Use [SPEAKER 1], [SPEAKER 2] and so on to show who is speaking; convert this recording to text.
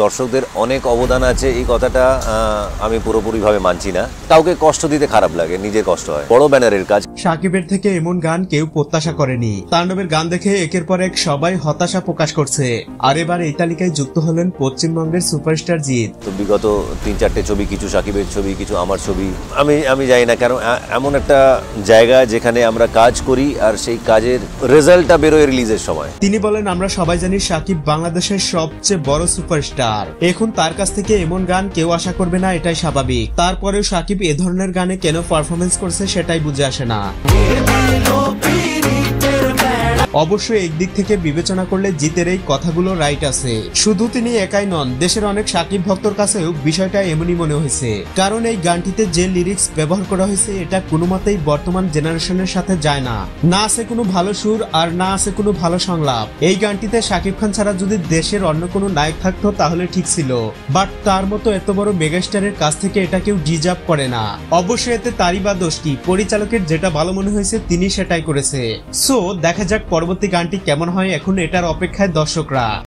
[SPEAKER 1] দর্শকদের অনেক অবদান আছে এই কথাটা আমি পুরোপুরিভাবে মানছি না। কাউকে কষ্ট দিতে খারাপ লাগে, নিজের কষ্ট হয়। বড় ব্যানারের কাজ।
[SPEAKER 2] শাকিবের থেকে এমন গান কেউ প্রত্যাশা করেনি। তাণ্ডবের গান দেখে একের পর এক সবাই হতাশা প্রকাশ করছে। আর এবার এই তালিকায় যুক্ত হলেন পশ্চিমবঙ্গের সুপারস্টার জিৎ।
[SPEAKER 1] তো বিগত 3-4টে ছবি, কিছু শাকিবের ছবি, কিছু আমার ছবি, আমি জানি না কেন এমন একটা জায়গা যেখানে আমরা কাজ করি আর সেই কাজের রেজাল্টটা বেরোয় রিলিজের সময়।
[SPEAKER 2] তিনি বলেন, আমরা সবাই জানি শাকিব বাংলাদেশের সবচেয়ে বড় সুপারস্টার। এখন তার কাছ থেকে এমন গান কেউ আশা করবে না, এটাই স্বাভাবিক। তারপরেও শাকিব এ ধরনের গানে কেন পারফরমেন্স করছে সেটাই বুঝে আসে না। অবশ্যই একদিক থেকে বিবেচনা করলে জিতের এই কথাগুলো রাইট আছে। শুধু তিনি একাই নন, দেশের অনেক শাকিব ভক্তর কাছেও বিষয়টা এমনই মনে হয়েছে। কারণ এই গানটিতে যে লিরিক্স ব্যবহার করা হয়েছে এটা কোনো মতেই বর্তমান জেনারেশনের সাথে যায় না। না আছে কোনো ভালো সুর আর না আছে কোনো ভালো সংলাপ। এই গানটিতে শাকিব খান ছাড়া যদি দেশের অন্য কোনো নায়ক থাকতো তাহলে ঠিক ছিল, বাট তার মতো এত বড় মেগাস্টারের কাছ থেকে এটা কেউ ডিজার্ভ করে না। অবশ্যই এতে তারই বা দোষ কি, পরিচালকের যেটা ভালো মনে হয়েছে তিনি সেটাই করেছে। সো দেখা যাক পরবর্তী গানটি কেমন হয়, এখন এটার অপেক্ষায় দর্শকরা।